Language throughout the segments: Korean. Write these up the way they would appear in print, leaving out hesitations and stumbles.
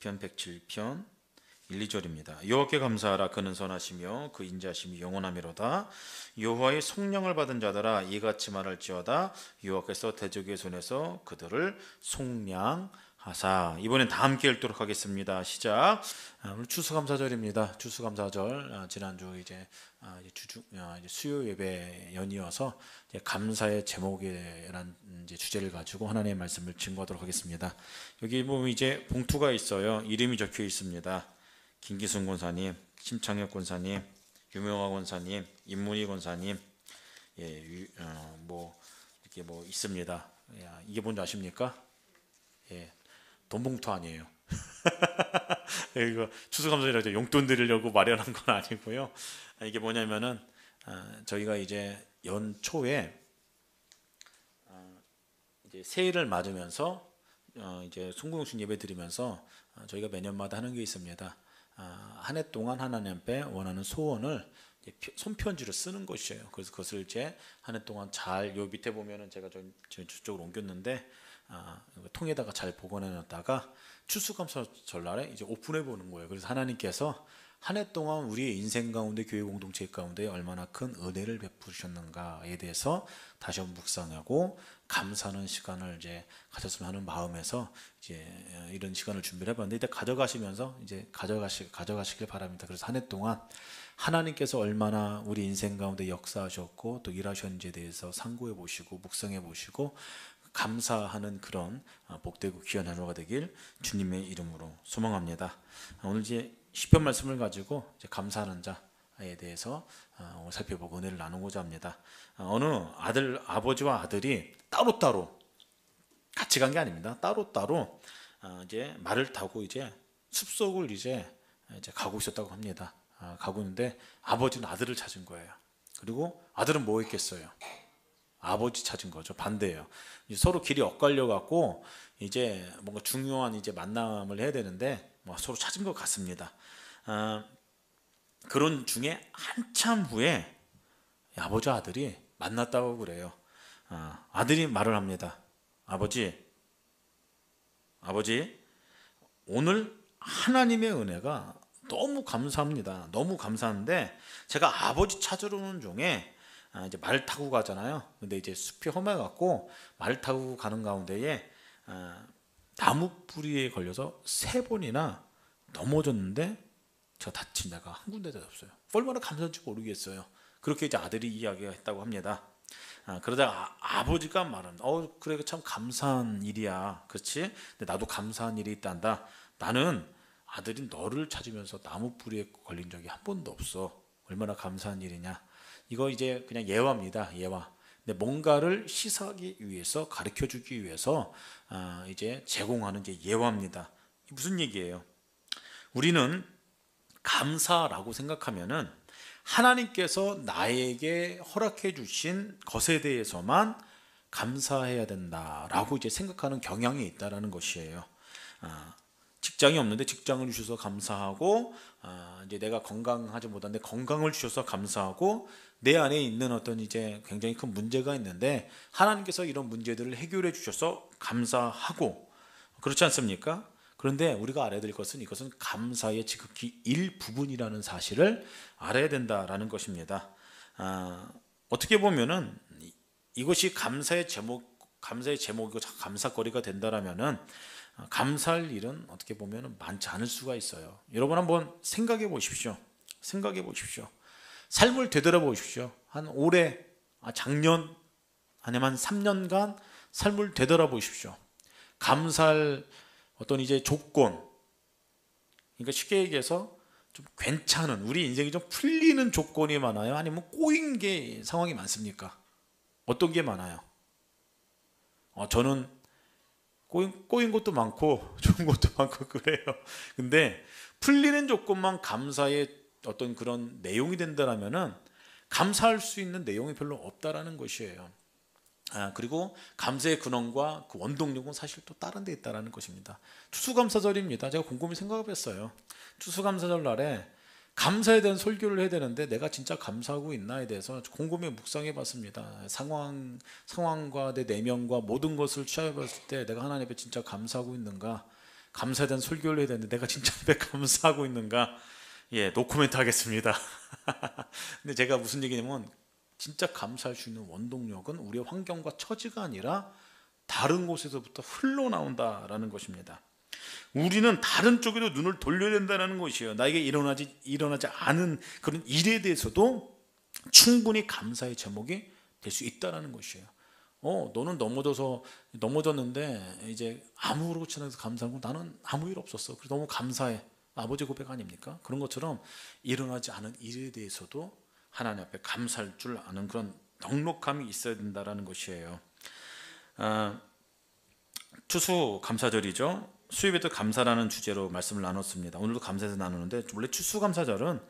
시편 107편 1, 2절입니다. 여호와께 감사하라. 그는 선하시며 그 인자하심이 영원하미로다. 여호와의 성령을 받은 자들아 이같이 말할지어다. 여호와께서 대적의 손에서 그들을 속량하사. 이번엔 다 함께 읽도록 하겠습니다. 시작. 오늘 추수감사절입니다. 추수감사절. 지난주 이제 수요 예배 연이어서 이제 감사의 제목이라는 이제 주제를 가지고 하나님의 말씀을 증거하도록 하겠습니다. 여기 보면 이제 봉투가 있어요. 이름이 적혀 있습니다. 김기순 권사님, 심창혁 권사님, 유명화 권사님, 임문희 권사님, 이렇게 있습니다. 이게 뭔지 아십니까? 돈 봉투 아니에요. 이거 추수감사절이라 용돈 드리려고 마련한 건 아니고요. 이게 뭐냐면은 저희가 이제 연초에 이제 새해를 맞으면서 이제 송구용신 예배 드리면서 저희가 매년마다 하는 게 있습니다. 한 해 동안 하나님 앞에 원하는 소원을 손편지로 쓰는 것이에요. 그래서 그것을 이제 한 해 동안 잘, 요 밑에 보면은 제가 저쪽으로 옮겼는데 통에다가 잘 보관해 놨다가 추수감사절날에 이제 오픈해 보는 거예요. 그래서 하나님께서 한 해 동안 우리의 인생 가운데, 교회 공동체 가운데 얼마나 큰 은혜를 베푸셨는가에 대해서 다시 한번 묵상하고 감사하는 시간을 이제 가졌으면 하는 마음에서 이제 이런 시간을 준비를 해봤는데, 이제 가져가시면서 이제 가져가시길 바랍니다. 그래서 한 해 동안 하나님께서 얼마나 우리 인생 가운데 역사하셨고 또 일하셨는지에 대해서 상고해 보시고 묵상해 보시고 감사하는 그런 복되고 귀한 하루가 되길 주님의 이름으로 소망합니다. 오늘 이제 시편 말씀을 가지고 이제 감사하는 자에 대해서 오늘 살펴보고 은혜를 나누고자 합니다. 어느 아버지와 아들이 따로따로 같이 간 게 아닙니다. 따로따로 이제 말을 타고 이제 숲속을 이제 가고 있었다고 합니다. 가고 있는데 아버지는 아들을 찾은 거예요. 그리고 아들은 뭐 했겠어요? 아버지 찾은 거죠. 반대예요. 서로 길이 엇갈려 갖고 이제 뭔가 중요한 이제 만남을 해야 되는데 서로 찾은 것 같습니다. 그런 중에 한참 후에 아버지와 아들이 만났다고 그래요. 아들이 말을 합니다. 아버지, 오늘 하나님의 은혜가 너무 감사합니다. 너무 감사한데 제가 아버지 찾으러 오는 중에 이제 말 타고 가잖아요. 근데 이제 숲이 험해갖고 말 타고 가는 가운데에 나무 뿌리에 걸려서 3번이나 넘어졌는데 제가 다친 데가 한 군데도 없어요. 얼마나 감사한지 모르겠어요. 그렇게 이제 아들이 이야기했다고 합니다. 그러다가 아버지가 말합니다. 그래, 참 감사한 일이야. 그렇지? 근데 나도 감사한 일이 있단다. 나는 아들이 너를 찾으면서 나무 뿌리에 걸린 적이 한 번도 없어. 얼마나 감사한 일이냐. 이거 이제 그냥 예화입니다. 예화. 근데 뭔가를 시사하기 위해서, 가르쳐 주기 위해서 이제 제공하는 이제 예화입니다. 무슨 얘기예요? 우리는 감사라고 생각하면은 하나님께서 나에게 허락해 주신 것에 대해서만 감사해야 된다라고 이제 생각하는 경향이 있다라는 것이에요. 직장이 없는데 직장을 주셔서 감사하고, 이제 내가 건강하지 못한데 건강을 주셔서 감사하고, 내 안에 있는 어떤 이제 굉장히 큰 문제가 있는데 하나님께서 이런 문제들을 해결해 주셔서 감사하고, 그렇지 않습니까? 그런데 우리가 알아야 될 것은 이것은 감사의 지극히 일부분이라는 사실을 알아야 된다라는 것입니다. 어떻게 보면은 이것이 감사의 제목이고 감사거리가 된다라면은 감사할 일은 어떻게 보면 많지 않을 수가 있어요. 여러분 한번 생각해 보십시오. 삶을 되돌아보십시오. 한 올해, 작년, 아니면 한 3년간 삶을 되돌아보십시오. 감사할 어떤 이제 조건, 그러니까 쉽게 얘기해서 좀 괜찮은, 우리 인생이 좀 풀리는 조건이 많아요? 아니면 꼬인 게 상황이 많습니까? 어떤 게 많아요? 저는 꼬인 것도 많고 좋은 것도 많고 그래요. 근데 풀리는 조건만 감사의 어떤 그런 내용이 된다라면은 감사할 수 있는 내용이 별로 없다라는 것이에요. 그리고 감사의 근원과 그 원동력은 사실 또 다른 데 있다라는 것입니다. 추수감사절입니다. 제가 곰곰이 생각해 봤어요. 추수감사절 날에 감사에 대한 설교를 해야 되는데 내가 진짜 감사하고 있나에 대해서 곰곰이 묵상해 봤습니다. 상황과 내 내면과 모든 것을 취합해 봤을 때 내가 하나님 앞에 진짜 감사하고 있는가? 감사에 대한 설교를 해야 되는데 내가 진짜 왜 감사하고 있는가? 예, 노코멘트 하겠습니다. 근데 제가 무슨 얘기냐면 진짜 감사할 수 있는 원동력은 우리의 환경과 처지가 아니라 다른 곳에서부터 흘러나온다라는 것입니다. 우리는 다른 쪽에도 눈을 돌려야 된다는 것이에요. 나에게 일어나지 않은 그런 일에 대해서도 충분히 감사의 제목이 될 수 있다는 것이에요. 너는 넘어졌는데 이제 아무렇지 않아서 감사하고 나는 아무 일 없었어. 그래서 너무 감사해. 아버지 고백 아닙니까? 그런 것처럼 일어나지 않은 일에 대해서도 하나님 앞에 감사할 줄 아는 그런 넉넉함이 있어야 된다는 것이에요. 추수 감사절이죠. 수요일에도 감사라는 주제로 말씀을 나눴습니다. 오늘도 감사해서 나누는데 원래 추수감사절은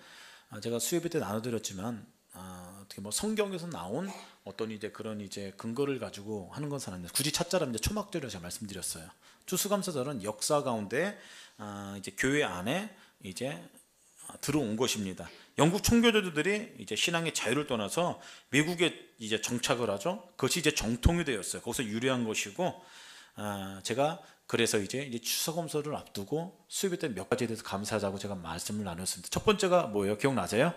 제가 수요일 때 나눠드렸지만 어떻게 뭐 성경에서 나온 어떤 이제 그런 이제 근거를 가지고 하는 것은 아닙니다. 굳이 찾자라면 이제 초막절이라고 제가 말씀드렸어요. 추수감사절은 역사 가운데 이제 교회 안에 이제 들어온 것입니다. 영국 청교도들이 이제 신앙의 자유를 떠나서 미국에 이제 정착을 하죠. 그것이 이제 정통이 되었어요. 거기서 유래한 것이고 제가 그래서 이제 추수감사를 앞두고 수요일 때 몇 가지에 대해서 감사하자고 제가 말씀을 나눴습니다. 첫 번째가 뭐예요? 기억나세요?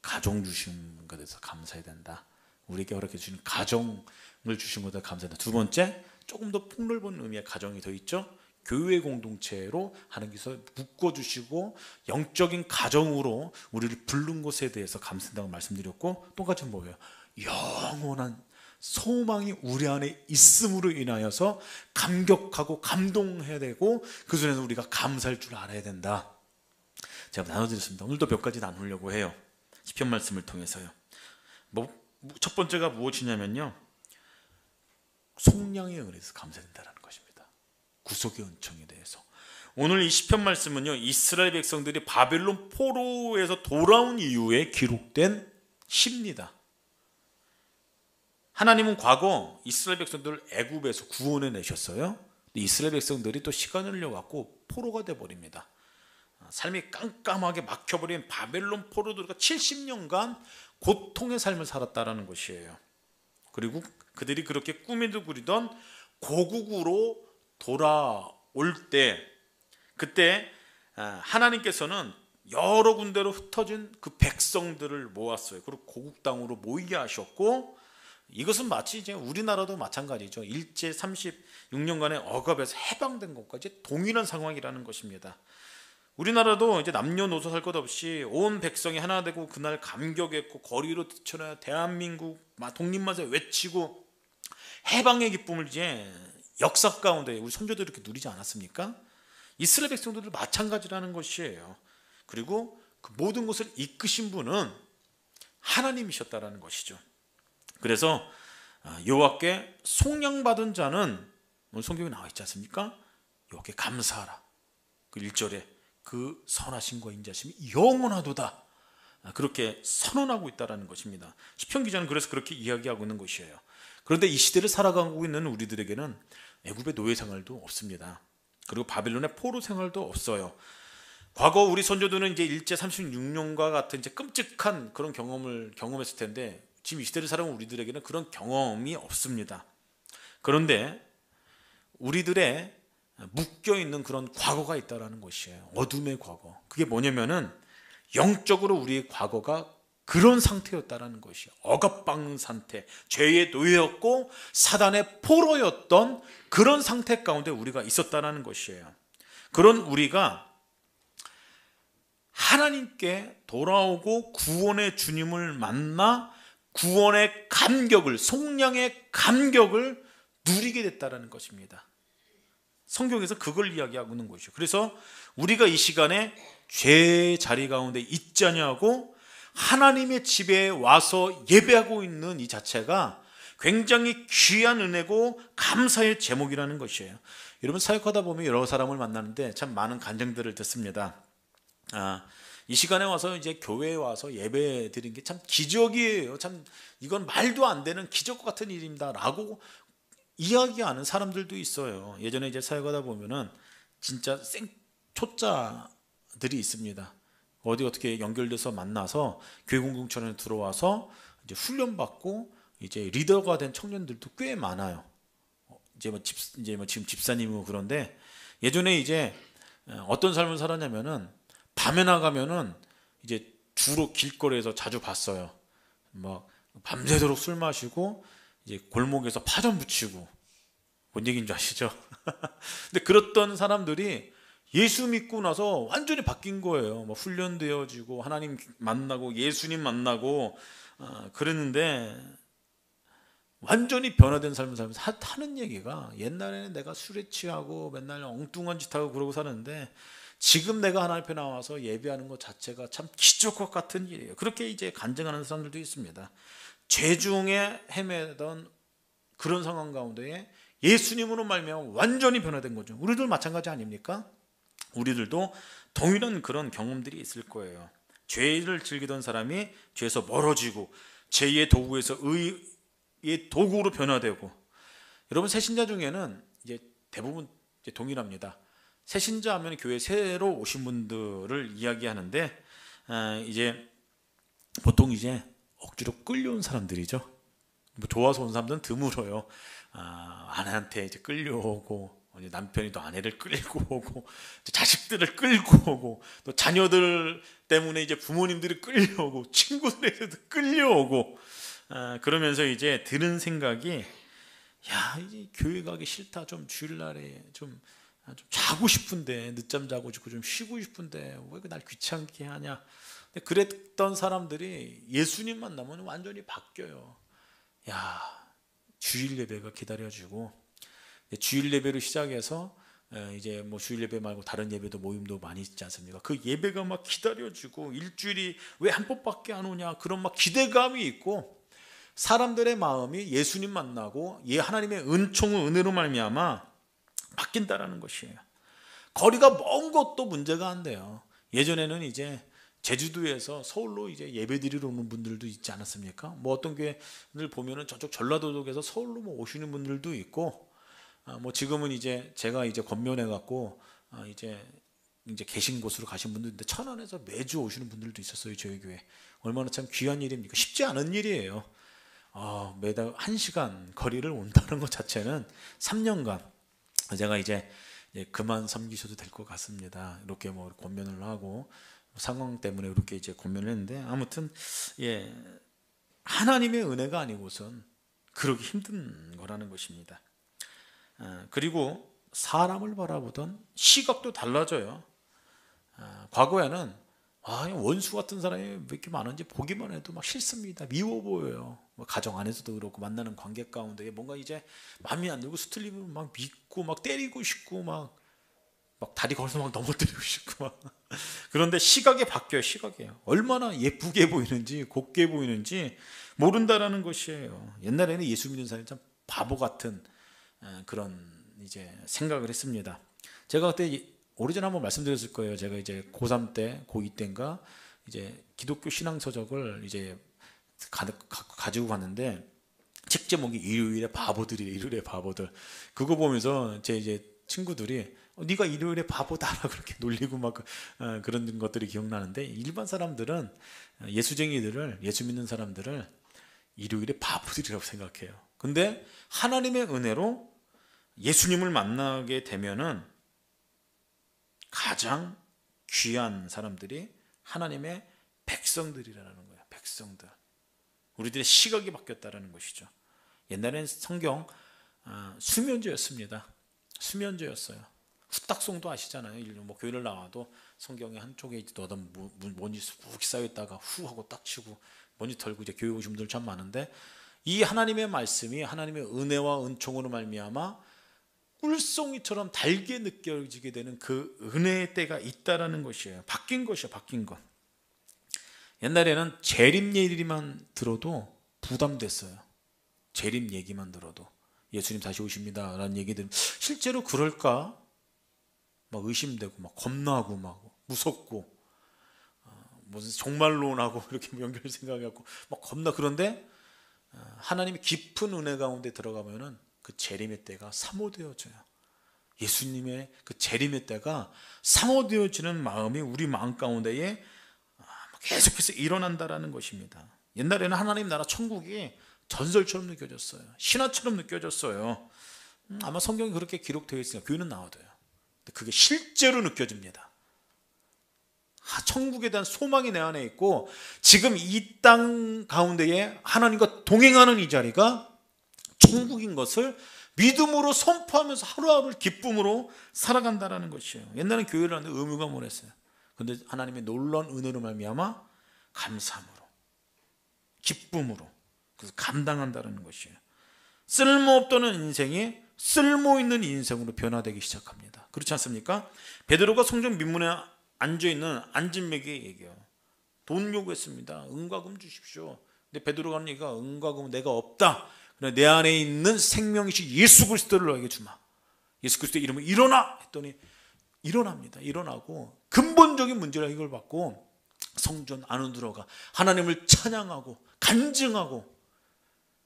가정 주신 것에 대해서 감사해야 된다. 우리에게 허락해 주신 가정을 주신 것에 대해서 감사한다. 두 번째, 조금 더 폭넓은 의미의 가정이 더 있죠. 교회 공동체로 하나님께서 묶어주시고 영적인 가정으로 우리를 부른 것에 대해서 감사한다고 말씀드렸고, 똑같이 뭐예요? 영원한 소망이 우리 안에 있음으로 인하여서 감격하고 감동해야 되고 그 중에서 우리가 감사할 줄 알아야 된다. 제가 나눠드렸습니다. 오늘도 몇 가지 나누려고 해요. 시편 말씀을 통해서요. 첫 번째가 무엇이냐면요, 속량의 은혜에서 감사된다는 것입니다. 구속의 은총에 대해서. 오늘 이 시편 말씀은요, 이스라엘 백성들이 바벨론 포로에서 돌아온 이후에 기록된 시입니다. 하나님은 과거 이스라엘 백성들을 애굽에서 구원해 내셨어요. 근데 이스라엘 백성들이 또 시간을 흘려갖고 포로가 돼버립니다. 삶이 깜깜하게 막혀버린 바벨론 포로들과 70년간 고통의 삶을 살았다는 것이에요. 그리고 그들이 그렇게 꿈에도 그리던 고국으로 돌아올 때, 그때 하나님께서는 여러 군데로 흩어진 그 백성들을 모았어요. 그리고 고국 땅으로 모이게 하셨고, 이것은 마치 이제 우리나라도 마찬가지죠. 일제 36년간의 억압에서 해방된 것까지 동일한 상황이라는 것입니다. 우리나라도 이제 남녀노소 할 것 없이 온 백성이 하나 되고 그날 감격했고 거리로 뛰쳐나와 대한민국 독립만세 외치고 해방의 기쁨을 이제 역사 가운데 우리 선조들이 이렇게 누리지 않았습니까? 이스라엘 백성들도 마찬가지라는 것이에요. 그리고 그 모든 것을 이끄신 분은 하나님이셨다라는 것이죠. 그래서 여호와께 속량받은 자는 오늘 성경에 나와 있지 않습니까? 여호와께 감사하라. 그 1절에 그 선하심과 인자심이 영원하도다, 그렇게 선언하고 있다는 것입니다. 시편 기자는 그래서 그렇게 이야기하고 있는 것이에요. 그런데 이 시대를 살아가고 있는 우리들에게는 애굽의 노예 생활도 없습니다. 그리고 바벨론의 포로 생활도 없어요. 과거 우리 선조들은 이제 일제 36년과 같은 이제 끔찍한 그런 경험을 경험했을 텐데 지금 이 시대를 살아온 우리들에게는 그런 경험이 없습니다. 그런데 우리들의 묶여있는 그런 과거가 있다는 것이에요. 어둠의 과거. 그게 뭐냐면은 영적으로 우리의 과거가 그런 상태였다는 것이에요. 억압받는 상태, 죄의 노예였고 사단의 포로였던 그런 상태 가운데 우리가 있었다는 것이에요. 그런 우리가 하나님께 돌아오고 구원의 주님을 만나 구원의 감격을, 속량의 감격을 누리게 됐다는 것입니다. 성경에서 그걸 이야기하고 있는 것이죠. 그래서 우리가 이 시간에 죄의 자리 가운데 있지 않냐고 하나님의 집에 와서 예배하고 있는 이 자체가 굉장히 귀한 은혜고 감사의 제목이라는 것이에요. 여러분, 사역하다 보면 여러 사람을 만나는데 참 많은 간증들을 듣습니다. 이 시간에 와서 이제 교회에 와서 예배 드린 게 참 기적이에요. 참 이건 말도 안 되는 기적 같은 일입니다라고 이야기하는 사람들도 있어요. 예전에 이제 사역하다 보면은 진짜 생초짜들이 있습니다. 어떻게 연결돼서 만나서 교회 공동체에 들어와서 이제 훈련받고 이제 리더가 된 청년들도 꽤 많아요. 이제 뭐 지금 집사님이고 그런데 예전에 이제 어떤 삶을 살았냐면은 밤에 나가면은 이제 주로 길거리에서 자주 봤어요. 막 밤새도록 술 마시고 이제 골목에서 파전 붙이고 뭔 얘기인 줄 아시죠? 근데 그랬던 사람들이 예수 믿고 나서 완전히 바뀐 거예요. 뭐 훈련되어지고 하나님 만나고 예수님 만나고 그랬는데 완전히 변화된 삶을 살면서 하는 얘기가 옛날에는 내가 술에 취하고 맨날 엉뚱한 짓 하고 그러고 사는데 지금 내가 하나님 앞에 나와서 예배하는 것 자체가 참 기적과 같은 일이에요. 그렇게 이제 간증하는 사람들도 있습니다. 죄 중에 헤매던 그런 상황 가운데에 예수님으로 말미암아 완전히 변화된 거죠. 우리들 마찬가지 아닙니까? 우리들도 동일한 그런 경험들이 있을 거예요. 죄를 즐기던 사람이 죄에서 멀어지고 죄의 도구에서 의의 도구로 변화되고, 여러분 새신자 중에는 이제 대부분 이제 동일합니다. 새신자 하면 교회 새로 오신 분들을 이야기하는데 이제 보통 이제 억지로 끌려온 사람들이죠. 뭐 좋아서 온 사람들은 드물어요. 아내한테 이제 끌려오고 남편이 또 아내를 끌고 오고 자식들을 끌고 오고 또 자녀들 때문에 이제 부모님들이 끌려오고 친구들에게도 끌려오고 그러면서 이제 드는 생각이 야 이제 교회 가기 싫다. 좀 주일날에 좀 자고 싶은데 늦잠 자고 싶고 좀 쉬고 싶은데 왜 날 귀찮게 하냐. 근데 그랬던 사람들이 예수님 만나면 완전히 바뀌어요. 야 주일 예배가 기다려지고 주일 예배로 시작해서 이제 뭐 주일 예배 말고 다른 예배도 모임도 많이 있지 않습니까? 그 예배가 막 기다려지고 일주일이 왜 한 번밖에 안 오냐 그런 막 기대감이 있고 사람들의 마음이 예수님 만나고 하나님의 은총과 은혜로 말미암아 바뀐다라는 것이에요. 거리가 먼 것도 문제가 안 돼요. 예전에는 이제 제주도에서 서울로 이제 예배드리러 오는 분들도 있지 않았습니까? 뭐 어떤 교회를 보면은 저쪽 전라도 쪽에서 서울로 뭐 오시는 분들도 있고, 뭐 지금은 이제 제가 이제 권면해 갖고 이제 계신 곳으로 가신 분도 있는데 천안에서 매주 오시는 분들도 있었어요. 저희 교회. 얼마나 참 귀한 일입니까? 쉽지 않은 일이에요. 매달 1시간 거리를 온다는 것 자체는 3년간 제가 이제 그만 섬기셔도 될 것 같습니다. 이렇게 뭐 권면을 하고 상황 때문에 이렇게 이제 권면을 했는데 아무튼 하나님의 은혜가 아니고선 그러기 힘든 거라는 것입니다. 그리고 사람을 바라보던 시각도 달라져요. 과거에는 원수 같은 사람이 왜 이렇게 많은지 보기만 해도 막 싫습니다. 미워 보여요. 뭐 가정 안에서도 그렇고 만나는 관계 가운데 뭔가 이제 마음에 안 들고 수틀리면 막 믿고 막 때리고 싶고 막 다리 걸어서 막 넘어뜨리고 싶고 막. 그런데 시각이 바뀌어요. 시각이에요. 얼마나 예쁘게 보이는지 곱게 보이는지 모른다라는 것이에요. 옛날에는 예수 믿는 사람이 참 바보 같은 그런 이제 생각을 했습니다. 제가 그때 오래전에 한번 말씀드렸을 거예요. 제가 이제 고3 때, 고2 때인가 이제 기독교 신앙 서적을 이제 가지고 갔는데 책 제목이 일요일에 바보들이래. 일요일에 바보들. 그거 보면서 제 이제 친구들이 네가 일요일에 바보다라고 그렇게 놀리고 막 그런 것들이 기억나는데 일반 사람들은 예수 믿는 사람들을 일요일에 바보들이라고 생각해요. 근데 하나님의 은혜로 예수님을 만나게 되면은 가장 귀한 사람들이 하나님의 백성들이라는 거예요. 백성들. 우리들의 시각이 바뀌었다라는 것이죠. 옛날에는 성경 수면제였습니다. 수면제였어요. 후딱송도 아시잖아요. 뭐 교회를 나와도 성경의 한쪽에 어떤 먼지 쑥 쌓여있다가 후 하고 딱 치고 먼지 털고 이제 교회 오신 분들 참 많은데 이 하나님의 말씀이 하나님의 은혜와 은총으로 말미암아 꿀송이처럼 달게 느껴지게 되는 그 은혜의 때가 있다라는 것이에요. 바뀐 것이에요. 바뀐 것. 옛날에는 재림 얘기만 들어도 부담됐어요. 재림 얘기만 들어도 예수님 다시 오십니다 라는 얘기들 실제로 그럴까? 막 의심되고 막 겁나고 막 무섭고 무슨 종말론하고 이렇게 연결 생각해갖고 막 겁나. 그런데 하나님의 깊은 은혜 가운데 들어가면은 그 재림의 때가 사모되어져요. 예수님의 그 재림의 때가 사모되어지는 마음이 우리 마음 가운데에 계속해서 일어난다라는 것입니다. 옛날에는 하나님 나라 천국이 전설처럼 느껴졌어요. 신화처럼 느껴졌어요. 아마 성경이 그렇게 기록되어 있으니까 교회는 나와도요. 근데 그게 실제로 느껴집니다. 천국에 대한 소망이 내 안에 있고 지금 이 땅 가운데에 하나님과 동행하는 이 자리가 천국인 것을 믿음으로 선포하면서 하루하루를 기쁨으로 살아간다는 것이에요. 옛날엔 교회를 하는데 의무가 뭐랬어요. 그런데 하나님의 놀라운 은혜로 말미암아 감사함으로 기쁨으로 그래서 감당한다는 것이에요. 쓸모없던 인생이 쓸모있는 인생으로 변화되기 시작합니다. 그렇지 않습니까? 베드로가 성전 민문에 앉아있는 안진맥에게 얘기해요. 돈 요구했습니다. 은과 금 주십시오. 근데 베드로가 하는 얘기가 은과 금은 내가 없다. 그러나 내 안에 있는 생명이신 예수 그리스도를 너에게 주마. 예수 그리스도의 이름으로 일어나 했더니 일어납니다. 일어나고 근본적인 문제를 해결받고 성전 안으로 들어가 하나님을 찬양하고 간증하고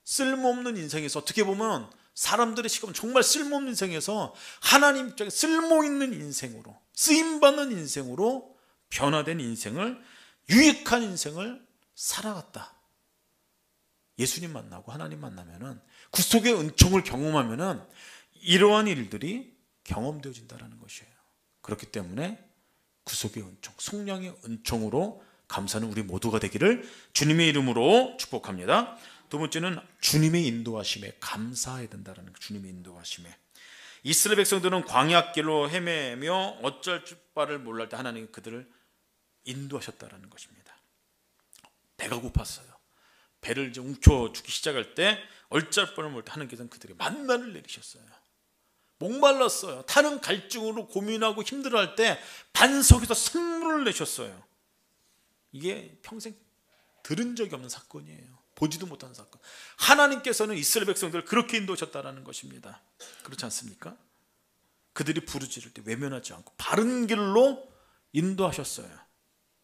쓸모없는 인생에서 어떻게 보면 사람들의 시각은 정말 쓸모없는 인생에서 하나님 입장에 쓸모있는 인생으로 쓰임받는 인생으로 변화된 인생을 유익한 인생을 살아갔다. 예수님 만나고 하나님 만나면은 구속의 은총을 경험하면은 이러한 일들이 경험되어진다는 것이에요. 그렇기 때문에 구속의 은총, 성령의 은총으로 감사는 우리 모두가 되기를 주님의 이름으로 축복합니다. 두 번째는 주님의 인도하심에 감사해야 된다는 거예요. 주님의 인도하심에. 이스라엘 백성들은 광야길로 헤매며 어쩔 바를 몰랄 때 하나님이 그들을 인도하셨다는 것입니다. 배가 고팠어요. 배를 이제 움켜쥐기 시작할 때 얼짤 바를 몰랄 때 하나님께서는 그들에게 만나를 내리셨어요. 목말랐어요. 타는 갈증으로 고민하고 힘들어할 때 반석에서 샘물을 내셨어요. 이게 평생 들은 적이 없는 사건이에요. 보지도 못한 사건. 하나님께서는 이스라엘 백성들을 그렇게 인도하셨다는 것입니다. 그렇지 않습니까? 그들이 부르짖을 때 외면하지 않고 바른 길로 인도하셨어요.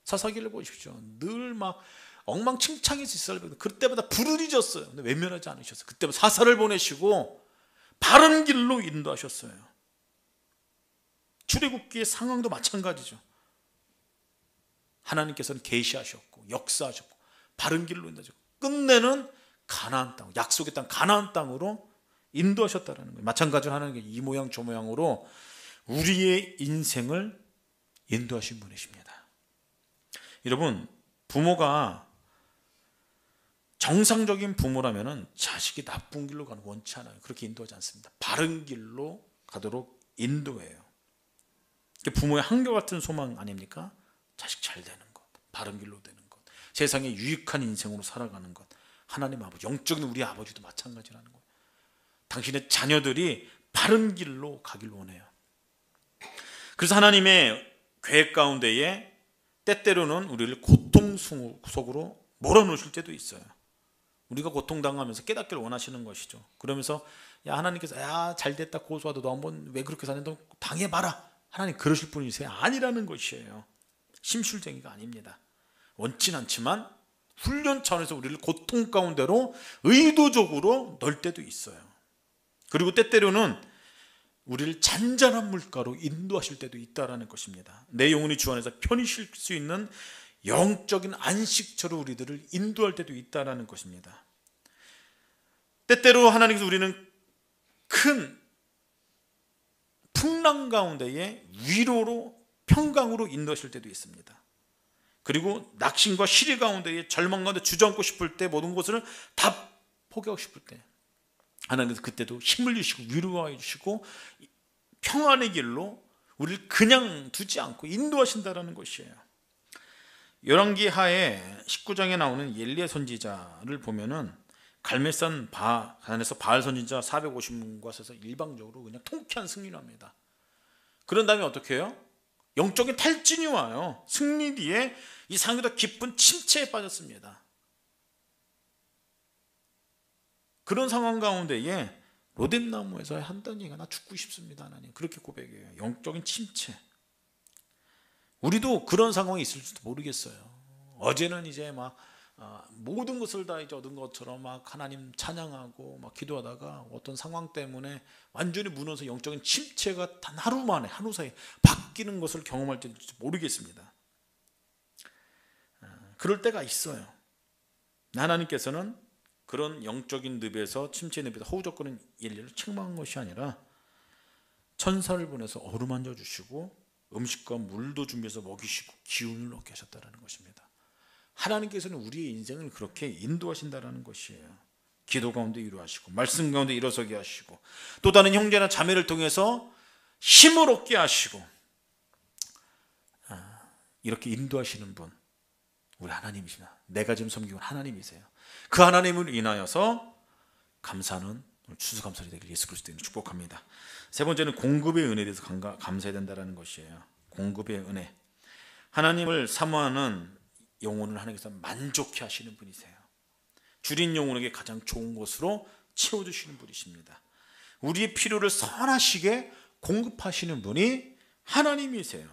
사사기를 보십시오. 늘 막 엉망진창해서 이스라엘 백성들 그때마다 부르짖었어요. 근데 외면하지 않으셨어요. 그때마다 사사를 보내시고 바른 길로 인도하셨어요. 출애굽기의 상황도 마찬가지죠. 하나님께서는 계시하셨고 역사하셨고 바른 길로 인도하셨고 끝내는 가나안 땅, 약속의 땅 가나안 땅으로 인도하셨다는 거예요. 마찬가지로 하나님께 이 모양 저 모양으로 우리의 인생을 인도하신 분이십니다. 여러분, 부모가 정상적인 부모라면 자식이 나쁜 길로 가는 거 원치 않아요. 그렇게 인도하지 않습니다. 바른 길로 가도록 인도해요. 부모의 한결같은 소망 아닙니까? 자식 잘 되는 것, 바른 길로 되는 것, 세상에 유익한 인생으로 살아가는 것. 하나님 아버지, 영적인 우리 아버지도 마찬가지라는 거예요. 당신의 자녀들이 바른 길로 가길 원해요. 그래서 하나님의 계획 가운데에 때때로는 우리를 고통 속으로 몰아넣으실 때도 있어요. 우리가 고통당하면서 깨닫기를 원하시는 것이죠. 그러면서 야 하나님께서 야 잘됐다 고소하다 너 한번 왜 그렇게 사냐 너 당해봐라. 하나님 그러실 분이세요? 아니라는 것이에요. 심술쟁이가 아닙니다. 원진 않지만 훈련 차원에서 우리를 고통 가운데로 의도적으로 넣을 때도 있어요. 그리고 때때로는 우리를 잔잔한 물가로 인도하실 때도 있다는 것입니다. 내 영혼이 주 안에서 편히 쉴 수 있는 영적인 안식처로 우리들을 인도할 때도 있다는 것입니다. 때때로 하나님께서 우리는 큰 풍랑 가운데에 위로로 평강으로 인도하실 때도 있습니다. 그리고 낙심과 시리 가운데에 절망 가운데 주저앉고 싶을 때 모든 것을 다 포기하고 싶을 때 하나님께서 그때도 힘을 주시고 위로해 주시고 평안의 길로 우리를 그냥 두지 않고 인도하신다는 것이에요. 열왕기 하에 19장에 나오는 엘리야 선지자를 보면은 갈멜산 산에서 바알 선지자 450명과 서서 일방적으로 그냥 통쾌한 승리를 합니다. 그런 다음에 어떻게 해요? 영적인 탈진이 와요. 승리 뒤에 이 상황이 더 깊은 침체에 빠졌습니다. 그런 상황 가운데에 로뎀나무에서 한다는 얘기가 나 죽고 싶습니다 하나님 그렇게 고백해요. 영적인 침체. 우리도 그런 상황이 있을지도 모르겠어요. 어제는 이제 막 모든 것을 다 이제 얻은 것처럼 막 하나님 찬양하고 막 기도하다가 어떤 상황 때문에 완전히 무너져서 영적인 침체가 단 하루 만에 하루 사이에 바뀌는 것을 경험할 때도 모르겠습니다. 그럴 때가 있어요. 하나님께서는 그런 영적인 늪에서 침체 늪에서 허우적거리는 엘리야를 책망한 것이 아니라 천사를 보내서 어루만져 주시고 음식과 물도 준비해서 먹이시고 기운을 얻게 하셨다는 것입니다. 하나님께서는 우리의 인생을 그렇게 인도하신다는 것이에요. 기도 가운데 이루하시고 말씀 가운데 일어서게 하시고 또 다른 형제나 자매를 통해서 힘을 얻게 하시고 이렇게 인도하시는 분 우리 하나님이시나 내가 지금 섬기는 하나님이세요. 그 하나님을 인하여서 감사는 추수감사리 되길 예수 그리스도 이름으로 축복합니다. 세 번째는 공급의 은혜에 대해서 감사해야 된다는 것이에요. 공급의 은혜. 하나님을 사모하는 영혼을 하나님께서 만족해 하시는 분이세요. 줄인 영혼에게 가장 좋은 것으로 채워주시는 분이십니다. 우리의 필요를 선하시게 공급하시는 분이 하나님이세요.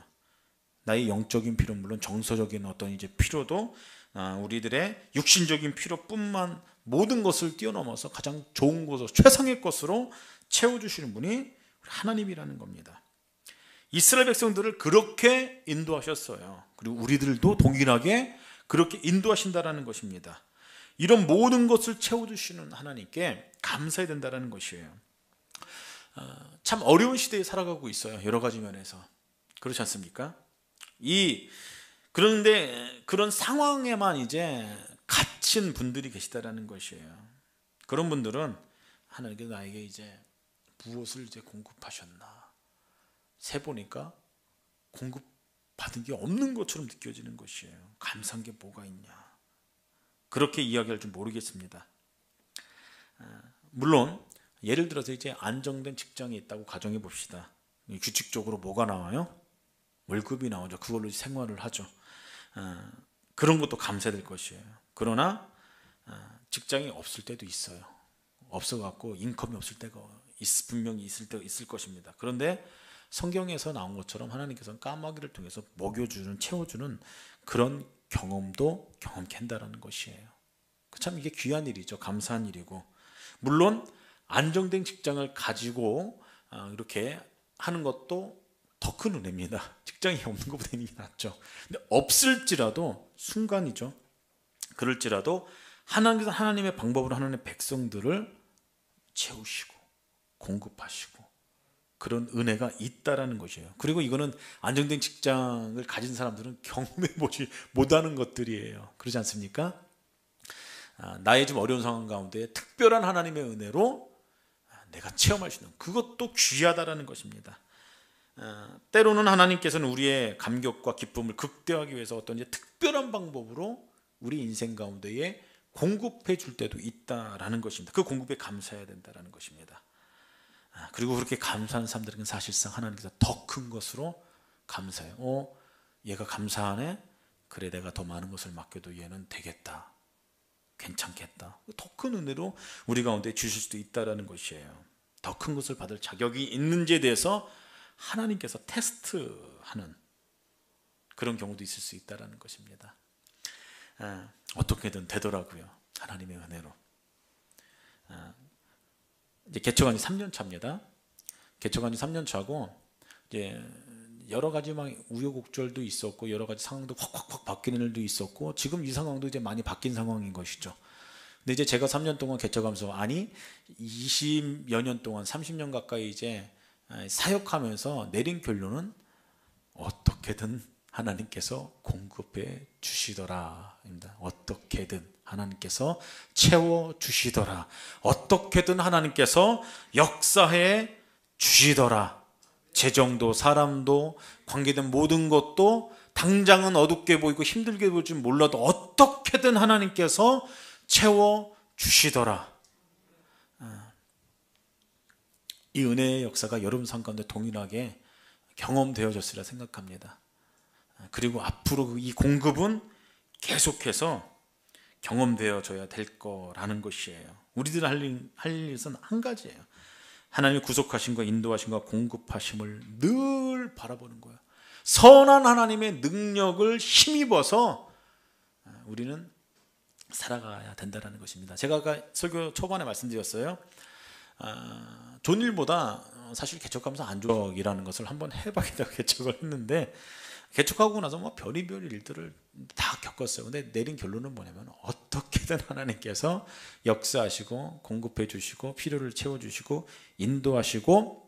나의 영적인 필요 물론 정서적인 어떤 이제 필요도 우리들의 육신적인 필요뿐만 모든 것을 뛰어넘어서 가장 좋은 것으로 최상의 것으로 채워주시는 분이 하나님이라는 겁니다. 이스라엘 백성들을 그렇게 인도하셨어요. 그리고 우리들도 동일하게 그렇게 인도하신다는 것입니다. 이런 모든 것을 채워주시는 하나님께 감사해야 된다는 것이에요. 참 어려운 시대에 살아가고 있어요. 여러 가지 면에서 그렇지 않습니까? 그런데 그런 상황에만 이제 갇힌 분들이 계시다라는 것이에요. 그런 분들은 하나님께서 나에게 이제 무엇을 이제 공급하셨나 세 보니까 공급받은 게 없는 것처럼 느껴지는 것이에요. 감사한 게 뭐가 있냐 그렇게 이야기할 줄 모르겠습니다. 물론 예를 들어서 이제 안정된 직장이 있다고 가정해 봅시다. 규칙적으로 뭐가 나와요? 월급이 나오죠. 그걸로 생활을 하죠. 그런 것도 감사될 것이에요. 그러나 직장이 없을 때도 있어요. 없어갖고 인컴이 없을 때가 분명히 있을 때 있을 것입니다. 그런데 성경에서 나온 것처럼 하나님께서는 까마귀를 통해서 먹여주는 채워주는 그런 경험도 경험케 한다는 것이에요. 참 이게 귀한 일이죠. 감사한 일이고 물론 안정된 직장을 가지고 이렇게 하는 것도 더 큰 은혜입니다. 직장이 없는 것보다 있는 게 낫죠. 근데 없을지라도 순간이죠. 그럴지라도 하나님께서 하나님의 방법으로 하나님의 백성들을 채우시고 공급하시고 그런 은혜가 있다라는 것이에요. 그리고 이거는 안정된 직장을 가진 사람들은 경험해보지 못하는 것들이에요. 그렇지 않습니까? 나의 좀 어려운 상황 가운데 특별한 하나님의 은혜로 내가 체험할 수 있는 그것도 귀하다라는 것입니다. 때로는 하나님께서는 우리의 감격과 기쁨을 극대화하기 위해서 어떤 이제 특별한 방법으로 우리 인생 가운데에 공급해 줄 때도 있다라는 것입니다. 그 공급에 감사해야 된다라는 것입니다. 그리고 그렇게 감사하는 사람들은 사실상 하나님께서 더 큰 것으로 감사해요. 얘가 감사하네. 그래 내가 더 많은 것을 맡겨도 얘는 되겠다. 괜찮겠다. 더 큰 은혜로 우리 가운데 주실 수도 있다라는 것이에요. 더 큰 것을 받을 자격이 있는지에 대해서 하나님께서 테스트하는 그런 경우도 있을 수 있다라는 것입니다. 어떻게든 되더라고요. 하나님의 은혜로. 이제 개척한 지 3년 차입니다. 개척한 지 3년 차고 이제 여러 가지 막 우여곡절도 있었고 여러 가지 상황도 확 바뀌는 일도 있었고 지금 이 상황도 이제 많이 바뀐 상황인 것이죠. 근데 이제 제가 3년 동안 개척하면서 20여 년 동안 30년 가까이 이제 사역하면서 내린 결론은 어떻게든 하나님께서 공급해 주시더라입니다. 어떻게든 하나님께서 채워 주시더라. 어떻게든 하나님께서 역사해 주시더라. 재정도 사람도 관계된 모든 것도 당장은 어둡게 보이고 힘들게 보일지 몰라도 어떻게든 하나님께서 채워 주시더라. 이 은혜의 역사가 여러분 삶 가운데 동일하게 경험되어졌으리라 생각합니다. 그리고 앞으로 이 공급은 계속해서 경험되어져야 될 거라는 것이에요. 우리들 할 일은 한 가지예요. 하나님의 구속하심과 인도하심과 공급하심을 늘 바라보는 거예요. 선한 하나님의 능력을 힘입어서 우리는 살아가야 된다는 것입니다. 제가 아까 설교 초반에 말씀드렸어요. 좋은 일보다 사실 개척하면서 안 좋은 일이라는 것을 한번 해봐야겠다고 개척을 했는데 개척하고 나서 뭐 별의별 일들을 다 겪었어요. 근데 내린 결론은 뭐냐면 어떻게 어떻게든 하나님께서 역사하시고 공급해 주시고 필요를 채워주시고 인도하시고,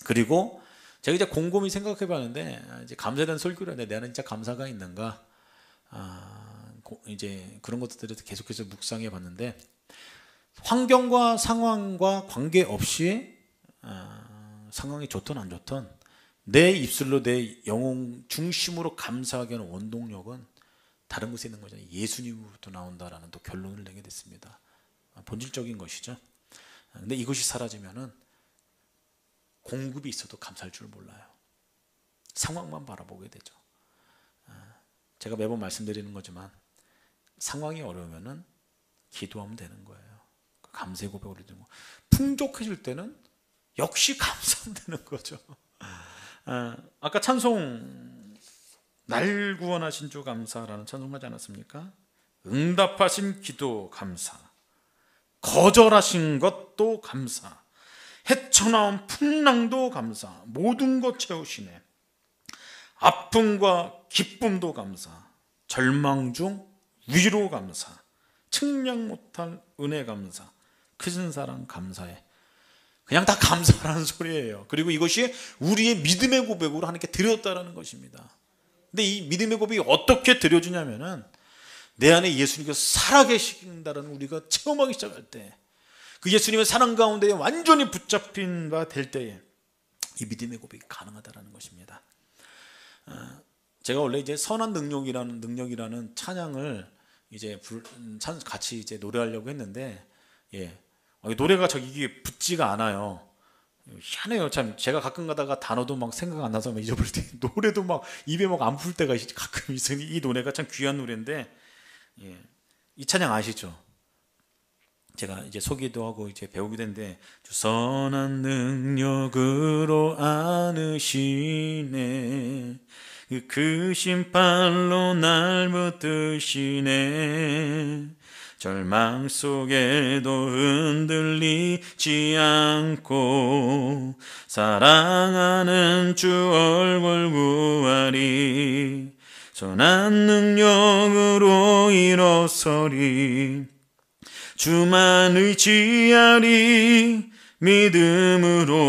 그리고 제가 이제 곰곰이 생각해 봤는데, 이제 감사에 대한 설교를 하는데 내가 진짜 감사가 있는가, 이제 그런 것들에 계속해서 묵상해 봤는데, 환경과 상황과 관계없이 상황이 좋든 안 좋든 내 입술로 내 영혼 중심으로 감사하게 하는 원동력은 다른 곳에 있는 거잖아요. 예수님으로부터 나온다라는 또 결론을 내게 됐습니다. 본질적인 것이죠. 근데 이것이 사라지면은 공급이 있어도 감사할 줄 몰라요. 상황만 바라보게 되죠. 제가 매번 말씀드리는 거지만 상황이 어려우면은 기도하면 되는 거예요. 감사의 고백을 드리는 거. 풍족해질 때는 역시 감사하면 되는 거죠. 아까 찬송 날 구원하신 주 감사라는 찬송하지 않았습니까? 응답하신 기도 감사, 거절하신 것도 감사, 헤쳐나온 풍랑도 감사, 모든 것 채우시네. 아픔과 기쁨도 감사, 절망 중 위로 감사, 측량 못할 은혜 감사, 크신 사랑 감사해. 그냥 다 감사라는 소리예요. 그리고 이것이 우리의 믿음의 고백으로 하나님께 드렸다라는 것입니다. 근데 이 믿음의 고백이 어떻게 드려지냐면은 내 안에 예수님께서 살아계신다는 우리가 체험하기 시작할 때, 그 예수님의 사랑 가운데 완전히 붙잡힌 바 될 때에 이 믿음의 고백이 가능하다라는 것입니다. 제가 원래 이제 선한 능력이라는 찬양을 이제 같이 이제 노래하려고 했는데, 노래가 이게 붙지가 않아요. 희한해요. 참 제가 가끔 가다가 단어도 막 생각 안 나서 막 잊어버릴 때, 노래도 막 입에 막 안 풀 때가 가끔 있으니 이 노래가 참 귀한 노래인데, 이 찬양 아시죠? 제가 이제 소개도 하고 이제 배우게 된데, 선한 능력으로 안으시네, 그 심판로 날 붙드시네, 절망 속에도 흔들리지 않고 사랑하는 주 얼굴 구하리, 선한 능력으로 일어서리, 주만 의지하리, 믿음으로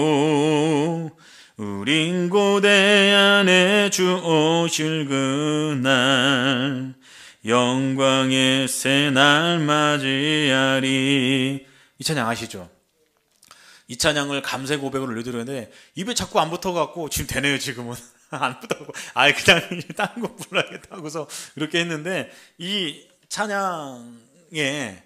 우린 고대 안에 주 오실 그날 영광의 새날 맞이하리. 이 찬양 아시죠? 이 찬양을 감사의 고백으로 올려드렸는데 입에 자꾸 안 붙어갖고, 지금 되네요. 지금은 안 붙어갖고 그냥 다른 거 불러야겠다 하고서 그렇게 했는데, 이 찬양에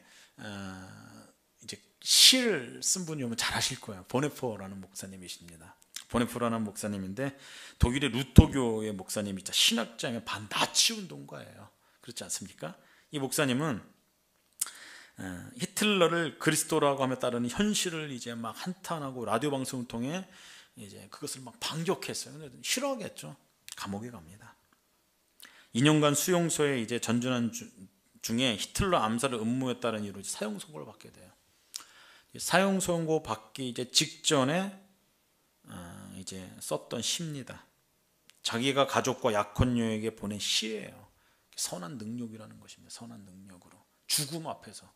이제 시를 쓴 분이 오면 잘 아실 거예요. 보네포라는 목사님이십니다. 보네포라는 목사님인데 독일의 루터교의 목사님이자 신학자의 반나치 운동가예요. 그렇지 않습니까? 이 목사님은 히틀러를 그리스도라고 하며 따르는 현실을 이제 막 한탄하고 라디오 방송을 통해 이제 그것을 막 반격했어요. 근데 싫어하겠죠. 감옥에 갑니다. 2년간 수용소에 이제 전전한 중에 히틀러 암살을 음모했다는 이유로 사형 선고를 받게 돼요. 사형 선고 받기 이제 직전에 이제 썼던 시입니다. 자기가 가족과 약혼녀에게 보낸 시예요. 선한 능력이라는 것입니다. 선한 능력으로 죽음 앞에서,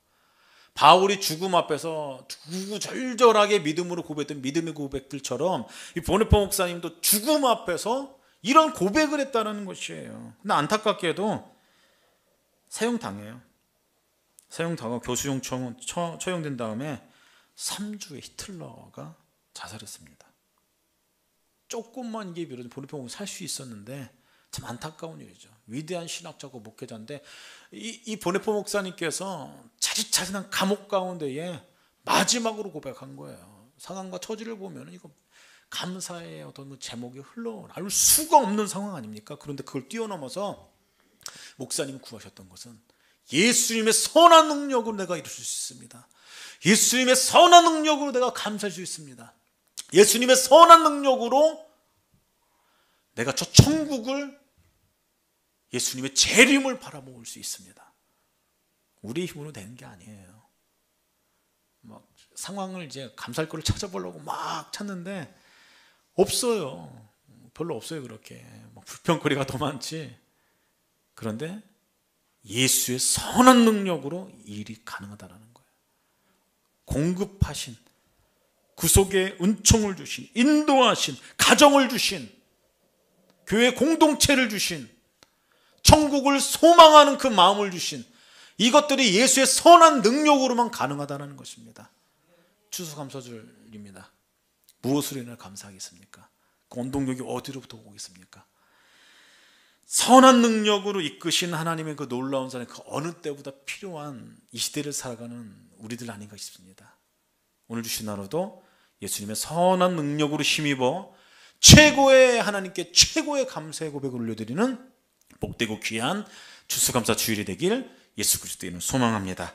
바울이 죽음 앞에서 구구절절하게 믿음으로 고백했던 믿음의 고백들처럼 이 보네포 목사님도 죽음 앞에서 이런 고백을 했다는 것이에요. 근데 안타깝게도 사형당해요. 사형당하고 교수형 처형된 다음에 3주에 히틀러가 자살했습니다. 조금만 이게 비로소 보네포 목사님 살 수 있었는데 참 안타까운 일이죠. 위대한 신학자고 목회자인데 이 보네포 목사님께서 차지차지한 감옥 가운데에 마지막으로 고백한 거예요. 상황과 처지를 보면 이거 감사의 어떤 제목이 흘러나올 수가 없는 상황 아닙니까? 그런데 그걸 뛰어넘어서 목사님 구하셨던 것은 예수님의 선한 능력으로 내가 이룰 수 있습니다. 예수님의 선한 능력으로 내가 감사할 수 있습니다. 예수님의 선한 능력으로 내가 저 천국을, 예수님의 재림을 바라볼 수 있습니다. 우리의 힘으로 되는 게 아니에요. 막 상황을 이제 감사할 거를 찾아보려고 막 찾는데 없어요. 별로 없어요. 그렇게 막 불평거리가 더 많지. 그런데 예수의 선한 능력으로 일이 가능하다는 거예요. 공급하신, 구속의 은총을 주신, 인도하신, 가정을 주신, 교회 공동체를 주신, 천국을 소망하는 그 마음을 주신, 이것들이 예수의 선한 능력으로만 가능하다는 것입니다. 추수감사절입니다. 무엇으로 인해 감사하겠습니까? 그 원동력이 어디로부터 오겠습니까? 선한 능력으로 이끄신 하나님의 그 놀라운 사랑, 그 어느 때보다 필요한 이 시대를 살아가는 우리들 아닌가 싶습니다. 오늘 주신 하루도 예수님의 선한 능력으로 힘입어 최고의 하나님께 최고의 감사의 고백을 올려드리는 복되고 귀한 추수감사 주일이 되길 예수 그리스도의 이름으로 소망합니다.